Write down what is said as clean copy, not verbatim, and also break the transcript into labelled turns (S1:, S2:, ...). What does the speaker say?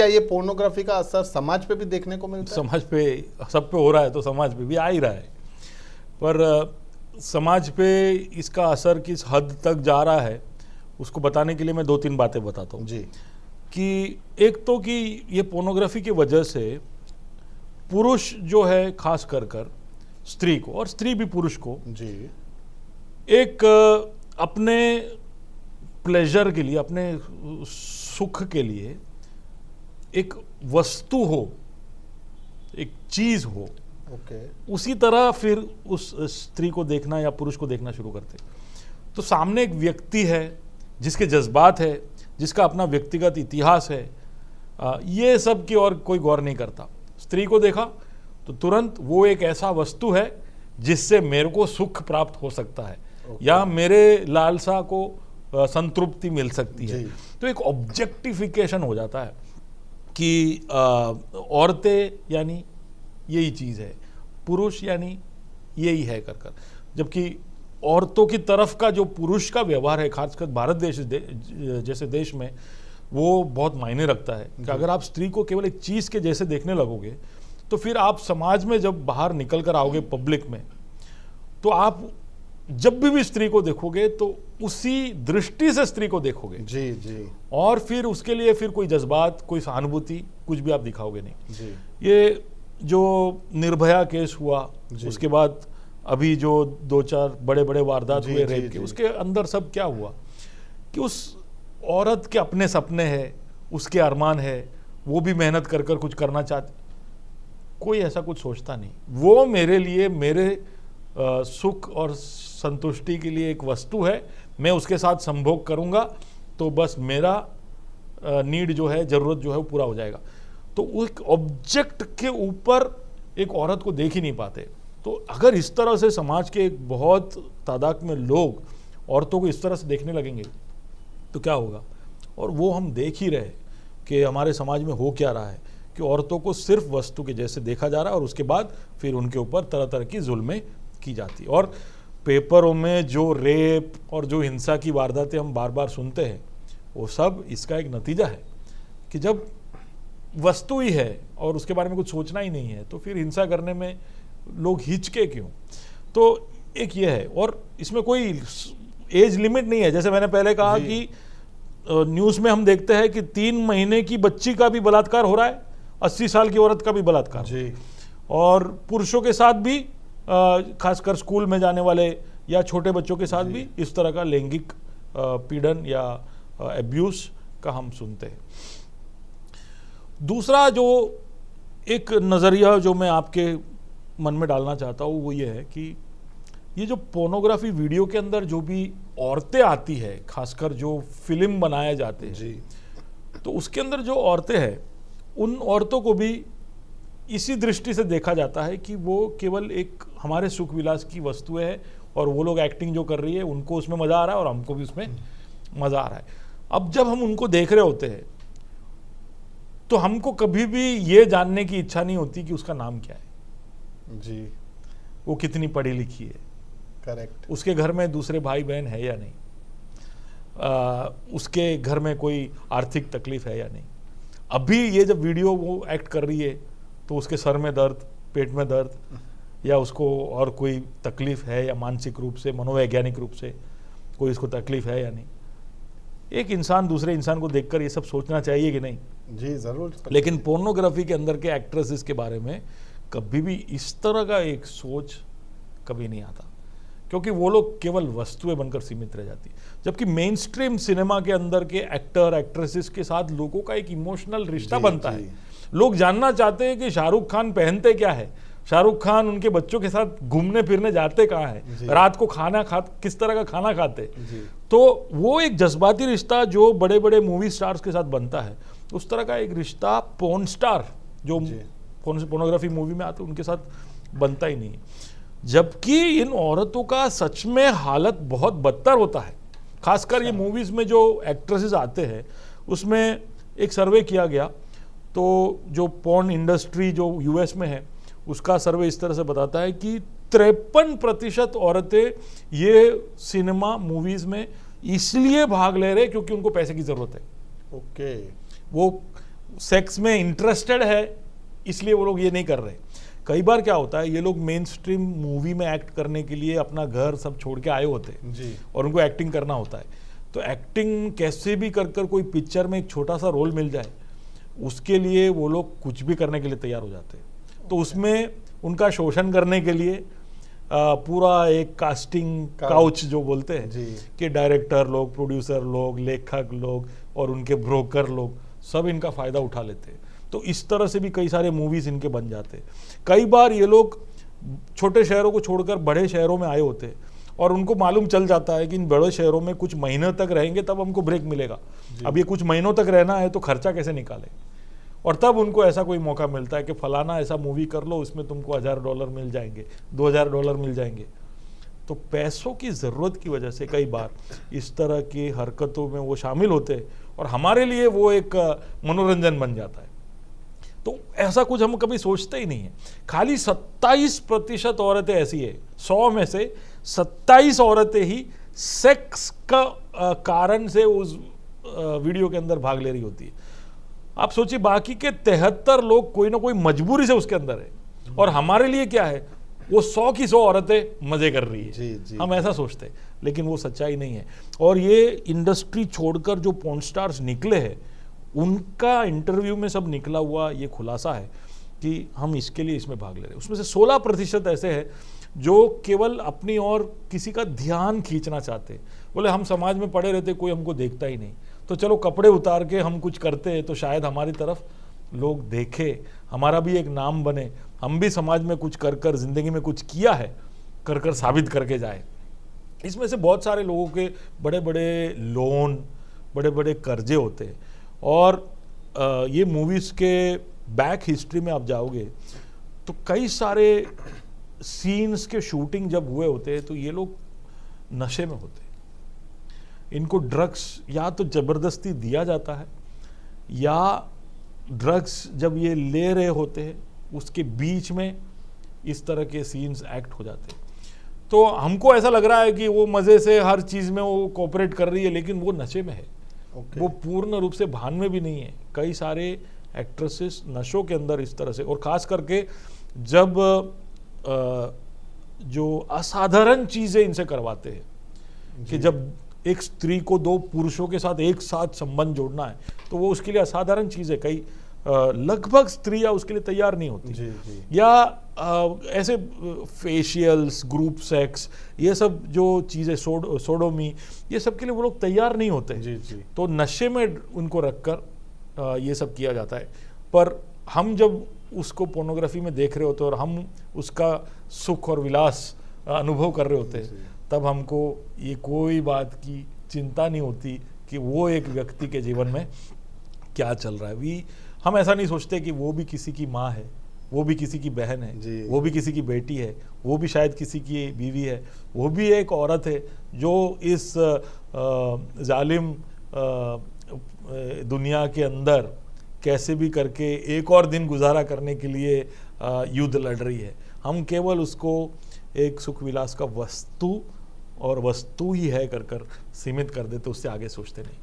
S1: क्या ये पोर्नोग्राफी का असर समाज पे भी देखने को मिलता है?
S2: समाज पे, सब पे हो रहा है तो समाज पे भी आ ही रहा है, पर समाज पे इसका असर किस हद तक जा रहा है उसको बताने के लिए मैं 2-3 बातें बताता हूँ
S1: जी।
S2: कि एक तो कि ये पोर्नोग्राफी की वजह से पुरुष जो है, खास कर स्त्री को, और स्त्री भी पुरुष को
S1: जी।
S2: एक अपने प्लेजर के लिए, अपने सुख के लिए एक वस्तु हो, एक चीज हो,
S1: ओके।
S2: उसी तरह फिर उस स्त्री को देखना या पुरुष को देखना शुरू करते। तो सामने एक व्यक्ति है जिसके जज्बात है, जिसका अपना व्यक्तिगत इतिहास है, ये सब की और कोई गौर नहीं करता। स्त्री को देखा तो तुरंत वो एक ऐसा वस्तु है जिससे मेरे को सुख प्राप्त हो सकता है, या मेरे लालसा को संतृप्ति मिल सकती है। तो एक ऑब्जेक्टिफिकेशन हो जाता है कि औरतें यानी यही चीज़ है, पुरुष यानी यही है कर। जबकि औरतों की तरफ का जो पुरुष का व्यवहार है, खासकर भारत देश जैसे देश में, वो बहुत मायने रखता है कि अगर आप स्त्री को केवल एक चीज़ के जैसे देखने लगोगे तो फिर आप समाज में जब बाहर निकल कर आओगे पब्लिक में, तो आप जब भी स्त्री को देखोगे तो उसी दृष्टि से स्त्री को देखोगे।
S1: जी जी।
S2: और फिर उसके लिए फिर कोई जज्बात, कोई सहानुभूति, कुछ भी आप दिखाओगे नहीं
S1: जी।
S2: ये जो निर्भया केस हुआ, उसके बाद अभी जो 2-4 बड़े बड़े वारदात हुए रेप के, उसके अंदर सब क्या हुआ कि उस औरत के अपने सपने हैं, उसके अरमान है, वो भी मेहनत कर कर कुछ करना चाहती, कोई ऐसा कुछ सोचता नहीं। वो मेरे लिए, मेरे सुख और संतुष्टि के लिए एक वस्तु है, मैं उसके साथ संभोग करूंगा तो बस मेरा नीड जो है, जरूरत जो है वो पूरा हो जाएगा। तो एक ऑब्जेक्ट के ऊपर एक औरत को देख ही नहीं पाते। तो अगर इस तरह से समाज के एक बहुत तादाद में लोग औरतों को इस तरह से देखने लगेंगे तो क्या होगा। और वो हम देख ही रहे कि हमारे समाज में हो क्या रहा है कि औरतों को सिर्फ वस्तु के जैसे देखा जा रहा है, और उसके बाद फिर उनके ऊपर तरह तरह की जुल्में की जाती। और पेपरों में जो रेप और जो हिंसा की वारदातें हम बार बार सुनते हैं, वो सब इसका एक नतीजा है कि जब वस्तु ही है और उसके बारे में कुछ सोचना ही नहीं है तो फिर हिंसा करने में लोग हिचके क्यों। तो एक ये है, और इसमें कोई एज लिमिट नहीं है। जैसे मैंने पहले कहा कि न्यूज़ में हम देखते हैं कि 3 महीने की बच्ची का भी बलात्कार हो रहा है, 80 साल की औरत का भी बलात्कार जी। और पुरुषों के साथ भी, खासकर स्कूल में जाने वाले या छोटे बच्चों के साथ भी इस तरह का लैंगिक पीड़न या एब्यूज का हम सुनते हैं। दूसरा जो एक नज़रिया जो मैं आपके मन में डालना चाहता हूँ वो ये है कि ये जो पोर्नोग्राफी वीडियो के अंदर जो भी औरतें आती है, खासकर जो फिल्म बनाए जाते हैं जी, तो उसके अंदर जो औरतें हैं उन औरतों को भी इसी दृष्टि से देखा जाता है कि वो केवल एक हमारे सुख विलास की वस्तुएं है, और वो लोग एक्टिंग जो कर रही है उनको उसमें मज़ा आ रहा है और हमको भी उसमें मज़ा आ रहा है। अब जब हम उनको देख रहे होते हैं तो हमको कभी भी ये जानने की इच्छा नहीं होती कि उसका नाम क्या है
S1: जी,
S2: वो कितनी पढ़ी लिखी है,
S1: करेक्ट,
S2: उसके घर में दूसरे भाई बहन है या नहीं, उसके घर में कोई आर्थिक तकलीफ है या नहीं। अभी ये जब वीडियो वो एक्ट कर रही है तो उसके सर में दर्द, पेट में दर्द, या उसको और कोई तकलीफ है या मानसिक रूप से, मनोवैज्ञानिक रूप से कोई उसको तकलीफ है या नहीं। एक इंसान दूसरे इंसान को देखकर ये सब सोचना चाहिए कि नहीं?
S1: जी जरूर।
S2: लेकिन पोर्नोग्राफी के अंदर के एक्ट्रेसेस के बारे में कभी भी इस तरह का एक सोच कभी नहीं आता, क्योंकि वो लोग केवल वस्तुएं बनकर सीमित रह जाती। जबकि मेन स्ट्रीम सिनेमा के अंदर के एक्टर एक्ट्रेसेस के साथ लोगों का एक इमोशनल रिश्ता बनता है। लोग जानना चाहते हैं कि शाहरुख खान पहनते क्या है, शाहरुख खान उनके बच्चों के साथ घूमने फिरने जाते कहाँ है, रात को खाना किस तरह का खाना खाते। तो वो एक जज्बाती रिश्ता जो बड़े बड़े मूवी स्टार्स के साथ बनता है, उस तरह का एक रिश्ता पोर्न स्टार जो पोर्नोग्राफी मूवी में आते उनके साथ बनता ही नहीं। जबकि इन औरतों का सच में हालत बहुत बदतर होता है। खासकर ये मूवीज में जो एक्ट्रेसेस आते हैं उसमें एक सर्वे किया गया, तो जो पोर्न इंडस्ट्री जो यूएस में है उसका सर्वे इस तरह से बताता है कि 53% औरतें ये सिनेमा मूवीज में इसलिए भाग ले रहे क्योंकि उनको पैसे की जरूरत है।
S1: ओके।
S2: वो सेक्स में इंटरेस्टेड है इसलिए वो लोग ये नहीं कर रहे। कई बार क्या होता है, ये लोग मेन स्ट्रीम मूवी में एक्ट करने के लिए अपना घर सब छोड़ के आए होते हैं
S1: जी।
S2: और उनको एक्टिंग करना होता है। तो एक्टिंग कैसे भी कर कर कोई पिक्चर में एक छोटा सा रोल मिल जाए, उसके लिए वो लोग कुछ भी करने के लिए तैयार हो जाते हैं। तो उसमें उनका शोषण करने के लिए पूरा एक कास्टिंग काउच जो बोलते हैं
S1: जी।
S2: कि डायरेक्टर लोग, प्रोड्यूसर लोग, लेखक लोग और उनके ब्रोकर लोग सब इनका फ़ायदा उठा लेते हैं। तो इस तरह से भी कई सारे मूवीज़ इनके बन जाते हैं। कई बार ये लोग छोटे शहरों को छोड़कर बड़े शहरों में आए होते हैं और उनको मालूम चल जाता है कि इन बड़े शहरों में कुछ महीनों तक रहेंगे तब हमको ब्रेक मिलेगा। अब ये कुछ महीनों तक रहना है तो खर्चा कैसे निकालें, और तब उनको ऐसा कोई मौका मिलता है कि फलाना ऐसा मूवी कर लो, उसमें तुमको $1000 मिल जाएंगे, $2000 मिल जाएंगे। तो पैसों की ज़रूरत की वजह से कई बार इस तरह की हरकतों में वो शामिल होते हैं और हमारे लिए वो एक मनोरंजन बन जाता है। तो ऐसा कुछ हम कभी सोचते ही नहीं है। खाली 27% औरतें ऐसी है, 100 में से 27 औरतें ही सेक्स का कारण से उस वीडियो के अंदर भाग ले रही होती है। आप सोचिए, बाकी के 73 लोग कोई ना कोई मजबूरी से उसके अंदर है और हमारे लिए क्या है, वो 100 की 100 औरतें मजे कर रही है।
S1: जी, जी।
S2: हम ऐसा सोचते हैं, लेकिन वो सच्चाई नहीं है। और ये इंडस्ट्री छोड़कर जो पॉर्न स्टार्स निकले हैं, उनका इंटरव्यू में सब निकला हुआ ये खुलासा है कि हम इसके लिए इसमें भाग ले रहे हैं। उसमें से 16% ऐसे हैं जो केवल अपनी और किसी का ध्यान खींचना चाहते हैं। बोले हम समाज में पड़े रहते, कोई हमको देखता ही नहीं, तो चलो कपड़े उतार के हम कुछ करते हैं तो शायद हमारी तरफ लोग देखे, हमारा भी एक नाम बने, हम भी समाज में कुछ कर कर जिंदगी में कुछ किया है, कर कर साबित करके जाए। इसमें से बहुत सारे लोगों के बड़े बड़े लोन, बड़े बड़े कर्जे होते हैं। और ये मूवीज़ के बैक हिस्ट्री में आप जाओगे तो कई सारे सीन्स के शूटिंग जब हुए होते हैं तो ये लोग नशे में होते हैं। इनको ड्रग्स या तो ज़बरदस्ती दिया जाता है, या ड्रग्स जब ये ले रहे होते हैं उसके बीच में इस तरह के सीन्स एक्ट हो जाते हैं। तो हमको ऐसा लग रहा है कि वो मज़े से हर चीज़ में वो कोऑपरेट कर रही है, लेकिन वो नशे में है। वो पूर्ण रूप से भान में भी नहीं है। कई सारे एक्ट्रेसेस नशों के अंदर इस तरह से, और ख़ास करके जब जो असाधारण चीज़ें इनसे करवाते हैं कि जब एक स्त्री को 2 पुरुषों के साथ एक साथ संबंध जोड़ना है तो वो उसके लिए असाधारण चीज़ है। कई लगभग स्त्रियां उसके लिए तैयार नहीं होती।
S1: जी, जी।
S2: या ऐसे फेशियल्स, ग्रुप सेक्स, ये सब जो चीज़ें, सोडोमी, ये सब के लिए वो लोग तैयार नहीं होते।
S1: जी, जी।
S2: तो नशे में उनको रखकर ये सब किया जाता है। पर हम जब उसको पोर्नोग्राफी में देख रहे होते हैं और हम उसका सुख और विलास अनुभव कर रहे होते हैं, तब हमको ये कोई बात की चिंता नहीं होती कि वो एक व्यक्ति के जीवन में क्या चल रहा है। हम ऐसा नहीं सोचते कि वो भी किसी की माँ है, वो भी किसी की बहन है, वो भी किसी की बेटी है, वो भी शायद किसी की बीवी है, वो भी एक औरत है जो इस जालिम दुनिया के अंदर कैसे भी करके एक और दिन गुजारा करने के लिए युद्ध लड़ रही है। हम केवल उसको एक सुख विलास का वस्तु और वस्तु ही है कर सीमित कर देते, उससे आगे सोचते नहीं।